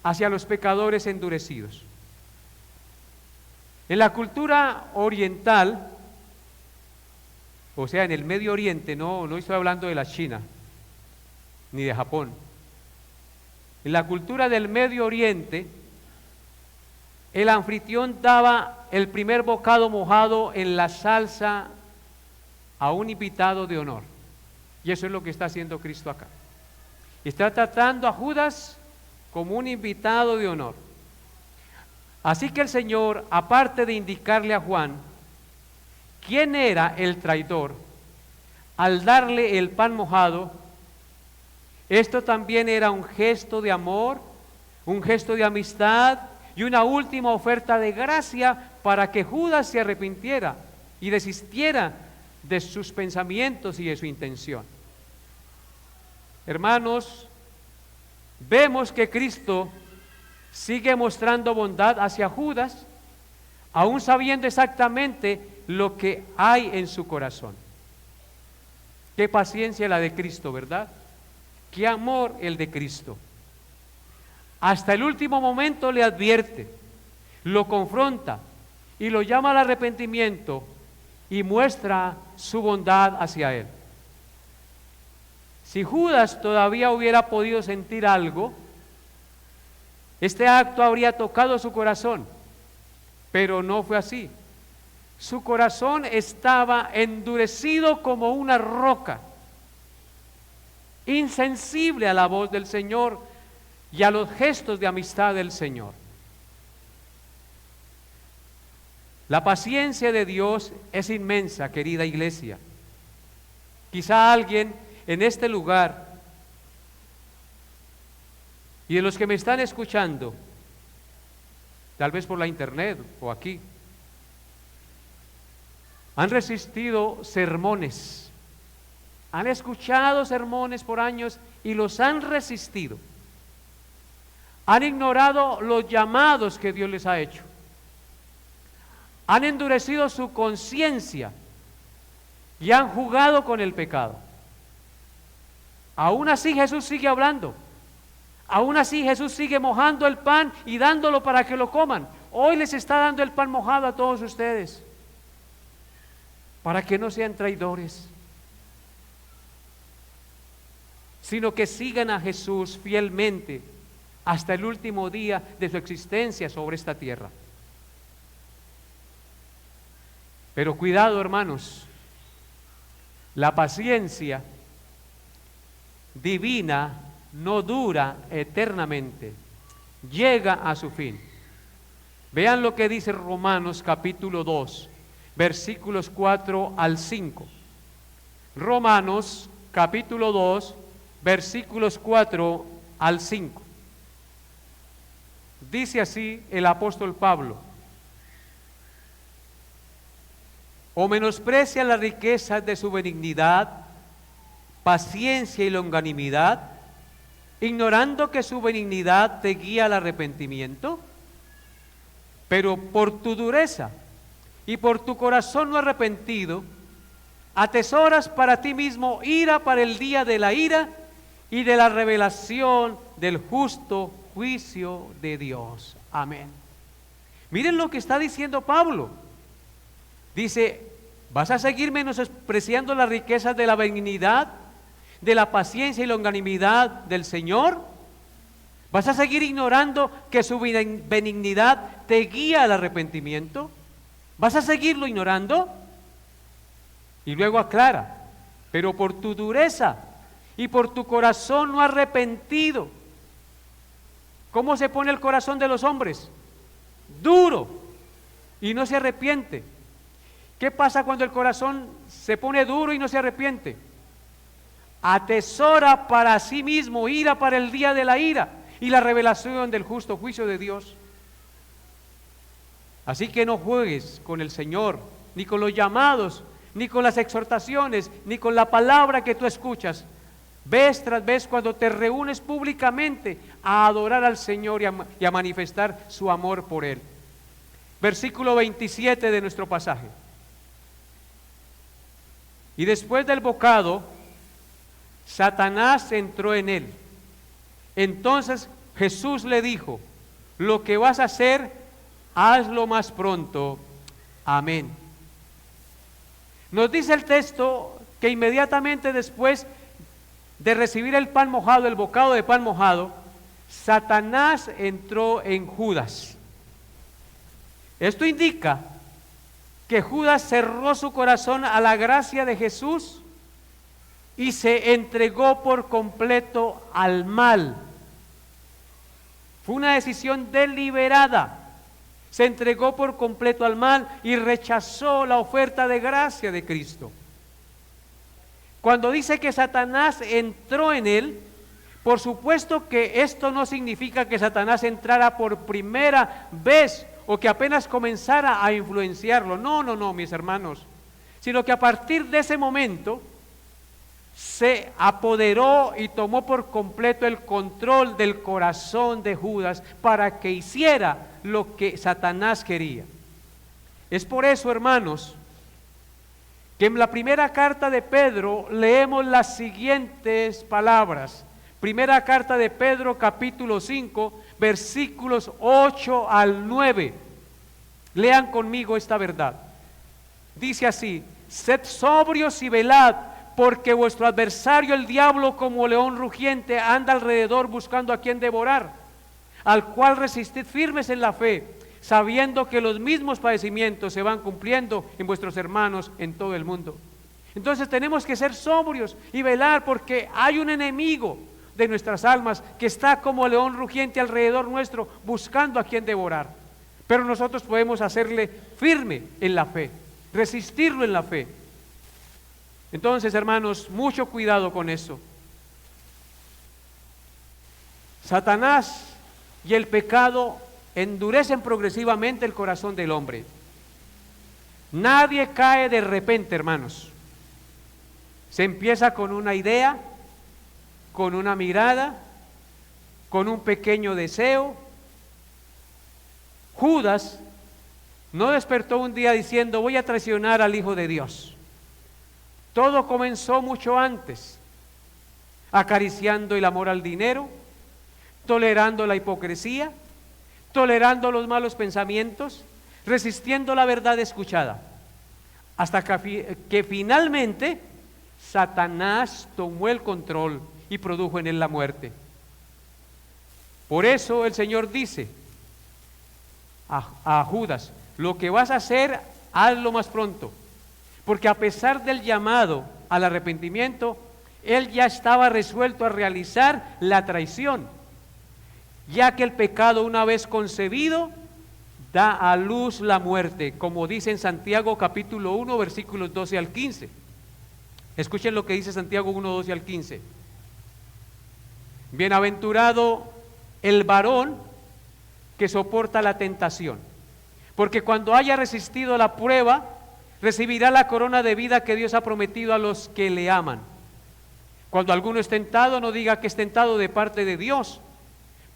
Speaker 1: hacia los pecadores endurecidos. En la cultura oriental, o sea, en el Medio Oriente, no estoy hablando de la China, ni de Japón. En la cultura del Medio Oriente, el anfitrión daba el primer bocado mojado en la salsa a un invitado de honor. Y eso es lo que está haciendo Cristo acá. Está tratando a Judas como un invitado de honor. Así que el Señor, aparte de indicarle a Juan quién era el traidor, al darle el pan mojado, esto también era un gesto de amor, un gesto de amistad y una última oferta de gracia para que Judas se arrepintiera y desistiera de sus pensamientos y de su intención. Hermanos, vemos que Cristo sigue mostrando bondad hacia Judas, aún sabiendo exactamente lo que hay en su corazón. Qué paciencia la de Cristo, ¿verdad? Qué amor el de Cristo. Hasta el último momento le advierte, lo confronta y lo llama al arrepentimiento y muestra su bondad hacia él. Si Judas todavía hubiera podido sentir algo, este acto habría tocado su corazón, pero no fue así. Su corazón estaba endurecido como una roca, insensible a la voz del Señor y a los gestos de amistad del Señor. La paciencia de Dios es inmensa, querida iglesia. Quizá alguien en este lugar y de los que me están escuchando, tal vez por la internet o aquí, han resistido sermones, han escuchado sermones por años y los han resistido. Han ignorado los llamados que Dios les ha hecho. Han endurecido su conciencia y han jugado con el pecado. Aún así Jesús sigue hablando. Aún así Jesús sigue mojando el pan y dándolo para que lo coman. Hoy les está dando el pan mojado a todos ustedes, para que no sean traidores, sino que sigan a Jesús fielmente hasta el último día de su existencia sobre esta tierra. Pero cuidado, hermanos, la paciencia divina no dura eternamente, llega a su fin. Vean lo que dice Romanos capítulo 2, versículos 4 al 5. Romanos capítulo 2, versículos 4 al 5. Dice así el apóstol Pablo: ¿o menosprecia la riqueza de su benignidad, paciencia y longanimidad, ignorando que su benignidad te guía al arrepentimiento? Pero por tu dureza y por tu corazón no arrepentido, atesoras para ti mismo ira para el día de la ira y de la revelación del justo juicio de Dios. Amén. Miren lo que está diciendo Pablo. Dice: ¿vas a seguir menospreciando las riquezas de la benignidad, de la paciencia y longanimidad del Señor? ¿Vas a seguir ignorando que su benignidad te guía al arrepentimiento? ¿Vas a seguirlo ignorando? Y luego aclara: pero por tu dureza y por tu corazón no arrepentido. ¿Cómo se pone el corazón de los hombres? Duro, y no se arrepiente. ¿Qué pasa cuando el corazón se pone duro y no se arrepiente? Atesora para sí mismo ira para el día de la ira y la revelación del justo juicio de Dios. Así que no juegues con el Señor, ni con los llamados, ni con las exhortaciones, ni con la palabra que tú escuchas. Vez tras vez, cuando te reúnes públicamente a adorar al Señor y a manifestar su amor por Él. Versículo 27 de nuestro pasaje. Y después del bocado, Satanás entró en él. Entonces Jesús le dijo: lo que vas a hacer, hazlo más pronto. Amén. Nos dice el texto que inmediatamente después de recibir el pan mojado, el bocado de pan mojado, Satanás entró en Judas. Esto indica que Judas cerró su corazón a la gracia de Jesús y se entregó por completo al mal. Fue una decisión deliberada. Se entregó por completo al mal y rechazó la oferta de gracia de Cristo. Cuando dice que Satanás entró en él, por supuesto que esto no significa que Satanás entrara por primera vez o que apenas comenzara a influenciarlo. No, mis hermanos. Sino que a partir de ese momento se apoderó y tomó por completo el control del corazón de Judas para que hiciera lo que Satanás quería. Es por eso, hermanos, que en la primera carta de Pedro leemos las siguientes palabras. Primera carta de Pedro, capítulo 5, versículos 8 al 9. Lean conmigo esta verdad. Dice así: sed sobrios y velad, porque vuestro adversario el diablo, como león rugiente, anda alrededor buscando a quien devorar, al cual resistid firmes en la fe, sabiendo que los mismos padecimientos se van cumpliendo en vuestros hermanos en todo el mundo. Entonces tenemos que ser sobrios y velar, porque hay un enemigo de nuestras almas que está como león rugiente alrededor nuestro buscando a quien devorar. Pero nosotros podemos hacerle firme en la fe, resistirlo en la fe. Entonces, hermanos, mucho cuidado con eso. Satanás y el pecado endurecen progresivamente el corazón del hombre. Nadie cae de repente, hermanos. Se empieza con una idea, con una mirada, con un pequeño deseo. Judas no despertó un día diciendo: voy a traicionar al Hijo de Dios. Todo comenzó mucho antes, acariciando el amor al dinero, tolerando la hipocresía, tolerando los malos pensamientos, resistiendo la verdad escuchada, hasta que finalmente Satanás tomó el control y produjo en él la muerte. Por eso el Señor dice a Judas: lo que vas a hacer, hazlo más pronto, porque a pesar del llamado al arrepentimiento, él ya estaba resuelto a realizar la traición, ya que el pecado, una vez concebido, da a luz la muerte, como dice en Santiago capítulo 1, versículos 12 al 15. Escuchen lo que dice Santiago 1, 12 al 15. Bienaventurado el varón que soporta la tentación, porque cuando haya resistido la prueba, recibirá la corona de vida que Dios ha prometido a los que le aman. Cuando alguno es tentado, no diga que es tentado de parte de Dios,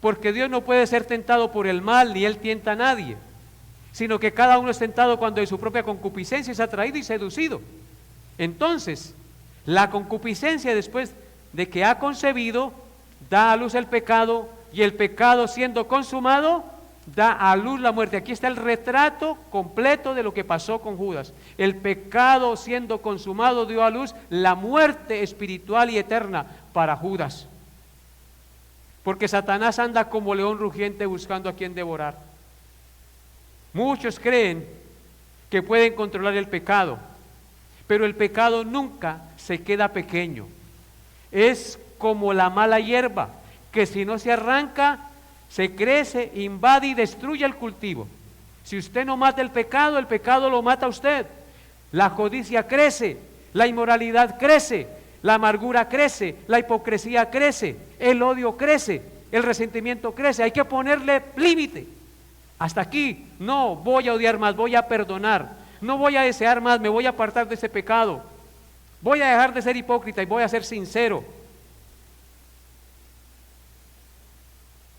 Speaker 1: porque Dios no puede ser tentado por el mal, ni Él tienta a nadie, sino que cada uno es tentado cuando de su propia concupiscencia es atraído y seducido. Entonces, la concupiscencia, después de que ha concebido, da a luz el pecado, y el pecado, siendo consumado, da a luz la muerte. Aquí está el retrato completo de lo que pasó con Judas. El pecado, siendo consumado, dio a luz la muerte espiritual y eterna para Judas. Porque Satanás anda como león rugiente buscando a quien devorar. Muchos creen que pueden controlar el pecado, pero el pecado nunca se queda pequeño. Es como la mala hierba, que si no se arranca, se crece, invade y destruye el cultivo. Si usted no mata el pecado lo mata a usted. La codicia crece, la inmoralidad crece, la amargura crece, la hipocresía crece, el odio crece, el resentimiento crece. Hay que ponerle límite. Hasta aquí, no voy a odiar más, voy a perdonar. No voy a desear más, me voy a apartar de ese pecado. Voy a dejar de ser hipócrita y voy a ser sincero.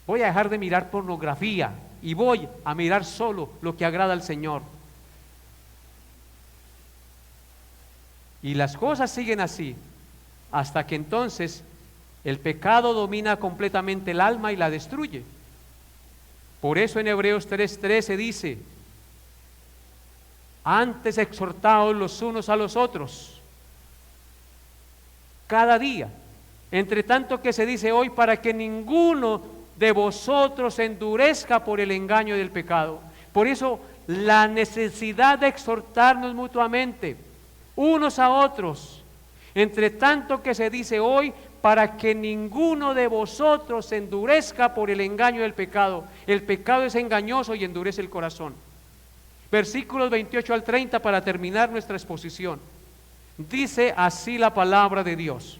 Speaker 1: Voy a dejar de mirar pornografía y voy a mirar solo lo que agrada al Señor. Y las cosas siguen así, hasta que entonces el pecado domina completamente el alma y la destruye. Por eso en Hebreos 3:13 dice: Antes exhortaos los unos a los otros, cada día, entre tanto que se dice hoy, para que ninguno de vosotros se endurezca por el engaño del pecado. Por eso la necesidad de exhortarnos mutuamente, unos a otros, entre tanto que se dice hoy, para que ninguno de vosotros se endurezca por el engaño del pecado. El pecado es engañoso y endurece el corazón. Versículos 28 al 30 para terminar nuestra exposición. Dice así la palabra de Dios: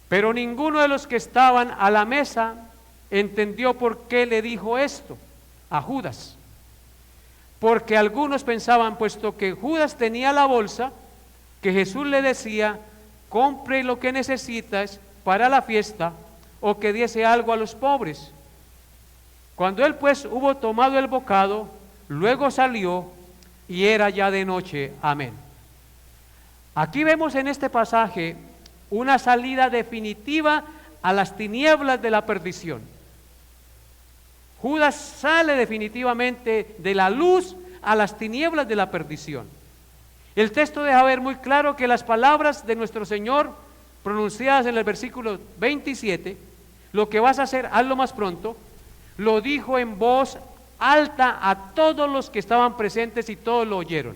Speaker 1: pero ninguno de los que estaban a la mesa entendió por qué le dijo esto a Judas. Porque algunos pensaban, puesto que Judas tenía la bolsa, que Jesús le decía: compre lo que necesitas para la fiesta, o que diese algo a los pobres. Cuando él pues hubo tomado el bocado, luego salió, y era ya de noche. Amén. Aquí vemos en este pasaje una salida definitiva a las tinieblas de la perdición. Judas sale definitivamente de la luz a las tinieblas de la perdición. El texto deja ver muy claro que las palabras de nuestro Señor, pronunciadas en el versículo 27, lo que vas a hacer, hazlo más pronto, lo dijo en voz alta a todos los que estaban presentes y todos lo oyeron.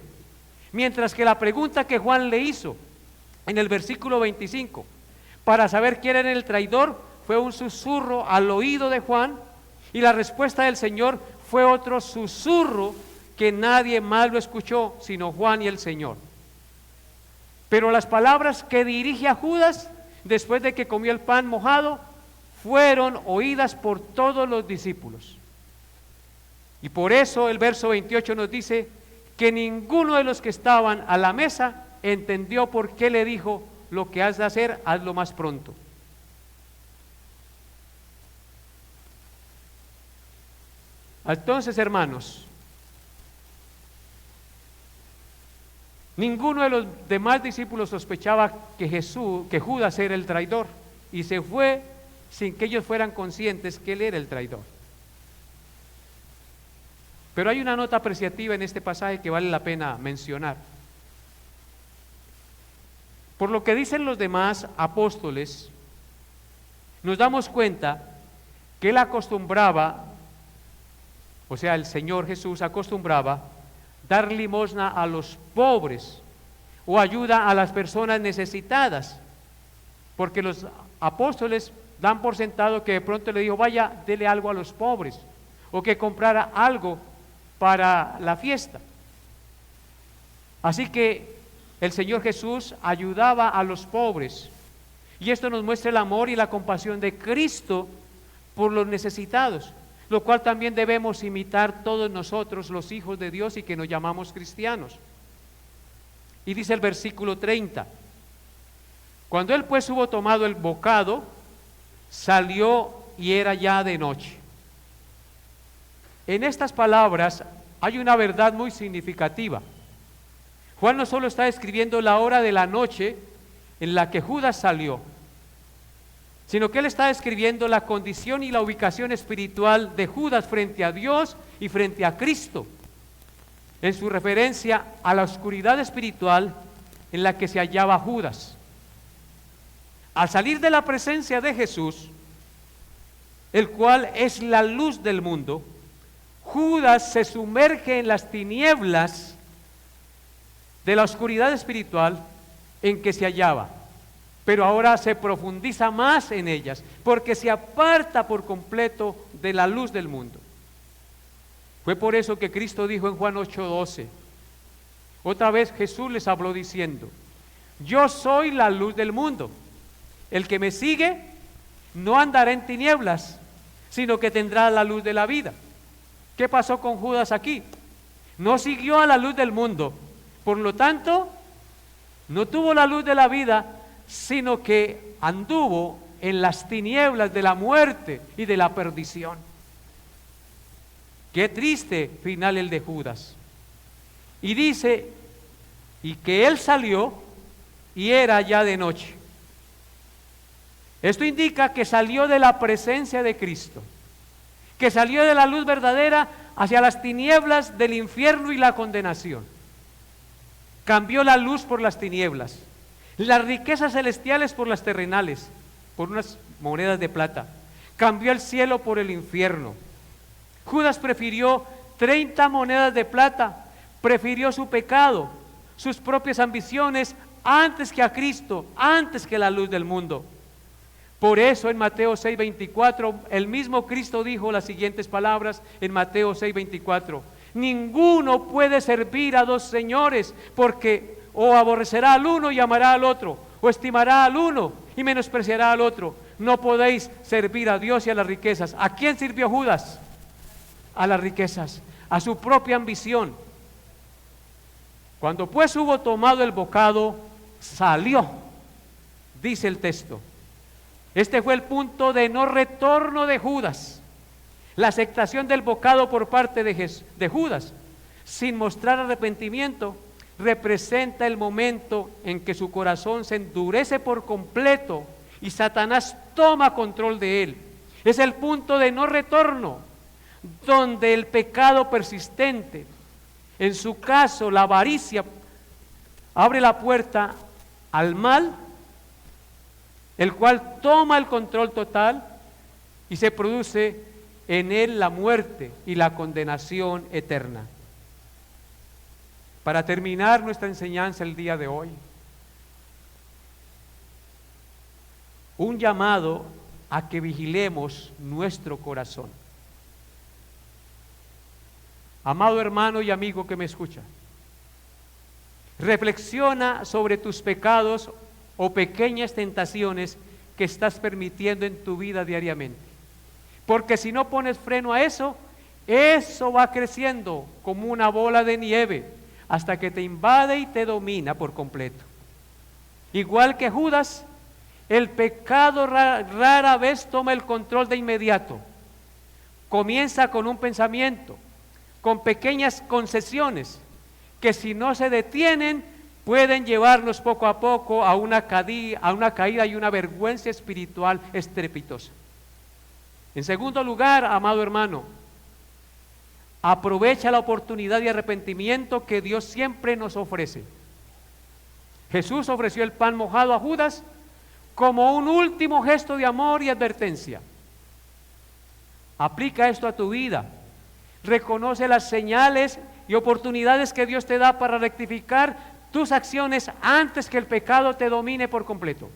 Speaker 1: Mientras que la pregunta que Juan le hizo en el versículo 25, para saber quién era el traidor, fue un susurro al oído de Juan, y la respuesta del Señor fue otro susurro que nadie más lo escuchó, sino Juan y el Señor. Pero las palabras que dirige a Judas, después de que comió el pan mojado, fueron oídas por todos los discípulos. Y por eso el verso 28 nos dice que ninguno de los que estaban a la mesa entendió por qué le dijo: lo que has de hacer, hazlo más pronto. Entonces, hermanos, ninguno de los demás discípulos sospechaba que Judas era el traidor, y se fue sin que ellos fueran conscientes que él era el traidor. Pero hay una nota apreciativa en este pasaje que vale la pena mencionar. Por lo que dicen los demás apóstoles, nos damos cuenta que él acostumbraba, o sea, el Señor Jesús acostumbraba dar limosna a los pobres o ayuda a las personas necesitadas, porque los apóstoles dan por sentado que de pronto le dijo: vaya, dele algo a los pobres, o que comprara algo para la fiesta. Así que el Señor Jesús ayudaba a los pobres, y esto nos muestra el amor y la compasión de Cristo por los necesitados, lo cual también debemos imitar todos nosotros, los hijos de Dios y que nos llamamos cristianos. Y dice el versículo 30: cuando él pues hubo tomado el bocado, salió, y era ya de noche. En estas palabras hay una verdad muy significativa. Juan no solo está escribiendo la hora de la noche en la que Judas salió, sino que él está describiendo la condición y la ubicación espiritual de Judas frente a Dios y frente a Cristo, en su referencia a la oscuridad espiritual en la que se hallaba Judas. Al salir de la presencia de Jesús, el cual es la luz del mundo, Judas se sumerge en las tinieblas de la oscuridad espiritual en que se hallaba, pero ahora se profundiza más en ellas, porque se aparta por completo de la luz del mundo. Fue por eso que Cristo dijo en Juan 8:12, otra vez Jesús les habló diciendo: yo soy la luz del mundo, el que me sigue no andará en tinieblas, sino que tendrá la luz de la vida. ¿Qué pasó con Judas aquí? No siguió a la luz del mundo, por lo tanto, no tuvo la luz de la vida, sino que anduvo en las tinieblas de la muerte y de la perdición. Qué triste final el de Judas. Y dice, y que él salió, y era ya de noche. Esto indica que salió de la presencia de Cristo. que salió de la luz verdadera hacia las tinieblas del infierno y la condenación. Cambió la luz por las tinieblas, las riquezas celestiales por las terrenales, por unas monedas de plata. Cambió el cielo por el infierno. Judas prefirió 30 monedas de plata, prefirió su pecado, sus propias ambiciones, antes que a Cristo, antes que la luz del mundo. Por eso en Mateo 6:24, el mismo Cristo dijo las siguientes palabras en Mateo 6:24: ninguno puede servir a dos señores, porque o aborrecerá al uno y amará al otro, o estimará al uno y menospreciará al otro. No podéis servir a Dios y a las riquezas. ¿A quién sirvió Judas? A las riquezas, a su propia ambición. Cuando pues hubo tomado el bocado, salió, dice el texto. Este fue el punto de no retorno de Judas. La aceptación del bocado por parte de Judas, sin mostrar arrepentimiento, representa el momento en que su corazón se endurece por completo y Satanás toma control de él. Es el punto de no retorno, donde el pecado persistente, en su caso la avaricia, abre la puerta al mal, el cual toma el control total y se produce en él la muerte y la condenación eterna. Para terminar nuestra enseñanza el día de hoy, un llamado a que vigilemos nuestro corazón. Amado hermano y amigo que me escucha, reflexiona sobre tus pecados o pequeñas tentaciones que estás permitiendo en tu vida diariamente. Porque si no pones freno a eso, eso va creciendo como una bola de nieve hasta que te invade y te domina por completo. Igual que Judas, el pecado rara vez toma el control de inmediato. Comienza con un pensamiento, con pequeñas concesiones, que si no se detienen, pueden llevarnos poco a poco a una caída y una vergüenza espiritual estrepitosa. En segundo lugar, amado hermano, aprovecha la oportunidad de arrepentimiento que Dios siempre nos ofrece. Jesús ofreció el pan mojado a Judas como un último gesto de amor y advertencia. Aplica esto a tu vida. Reconoce las señales y oportunidades que Dios te da para rectificar tus acciones antes que el pecado te domine por completo.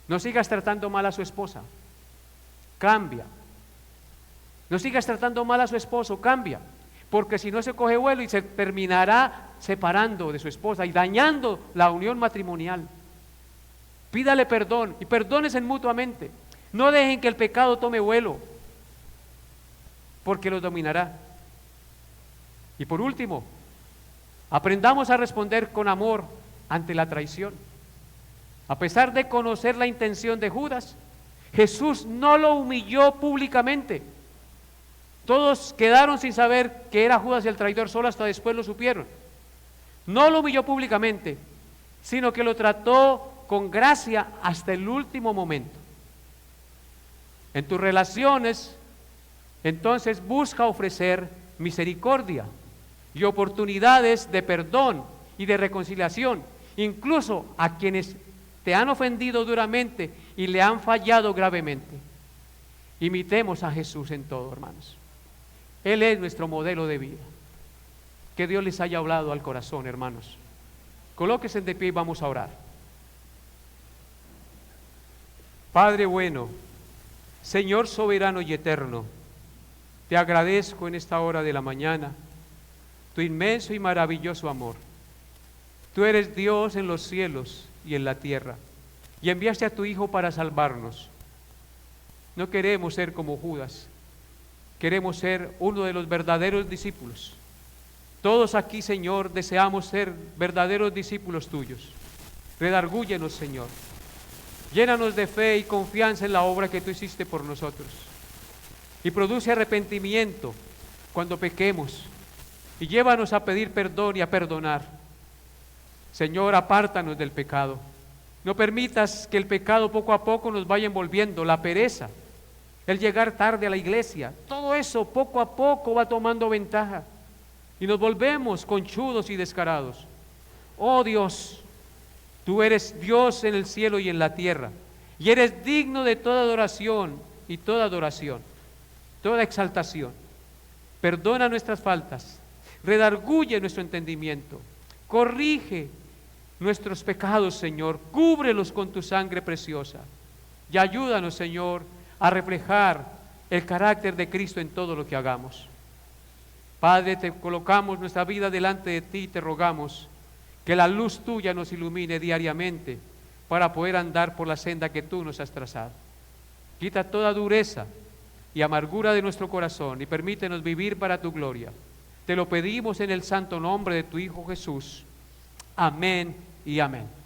Speaker 1: No sigas tratando mal a su esposa. Cambia. No sigas tratando mal a su esposo, cambia. Porque si no se coge vuelo y se terminará separando de su esposa y dañando la unión matrimonial. Pídale perdón y perdónense mutuamente. No dejen que el pecado tome vuelo, porque los dominará. Y por último, aprendamos a responder con amor ante la traición. A pesar de conocer la intención de Judas, Jesús no lo humilló públicamente. Todos quedaron sin saber que era Judas el traidor, solo hasta después lo supieron. No lo humilló públicamente, sino que lo trató con gracia hasta el último momento. En tus relaciones, entonces busca ofrecer misericordia y oportunidades de perdón y de reconciliación, incluso a quienes te han ofendido duramente y le han fallado gravemente. Imitemos a Jesús en todo, hermanos. Él es nuestro modelo de vida. Que Dios les haya hablado al corazón, hermanos. Colóquense de pie y vamos a orar. Padre bueno, Señor soberano y eterno, te agradezco en esta hora de la mañana tu inmenso y maravilloso amor. Tú eres Dios en los cielos y en la tierra, y enviaste a tu Hijo para salvarnos. No queremos ser como Judas, queremos ser uno de los verdaderos discípulos. Todos aquí, Señor, deseamos ser verdaderos discípulos tuyos. Redargúyenos, Señor. Llénanos de fe y confianza en la obra que tú hiciste por nosotros. Y produce arrepentimiento cuando pequemos. Y llévanos a pedir perdón y a perdonar. Señor, apártanos del pecado. No permitas que el pecado poco a poco nos vaya envolviendo, la pereza, el llegar tarde a la iglesia, todo eso poco a poco va tomando ventaja y nos volvemos conchudos y descarados. Oh Dios, tú eres Dios en el cielo y en la tierra, y eres digno de toda adoración y toda adoración, toda exaltación. Perdona nuestras faltas, redarguye nuestro entendimiento, corrige nuestros pecados, Señor, cúbrelos con tu sangre preciosa y ayúdanos, Señor, a reflejar el carácter de Cristo en todo lo que hagamos. Padre, te colocamos nuestra vida delante de ti y te rogamos que la luz tuya nos ilumine diariamente para poder andar por la senda que tú nos has trazado. Quita toda dureza y amargura de nuestro corazón y permítenos vivir para tu gloria. Te lo pedimos en el santo nombre de tu Hijo Jesús. Amén y amén.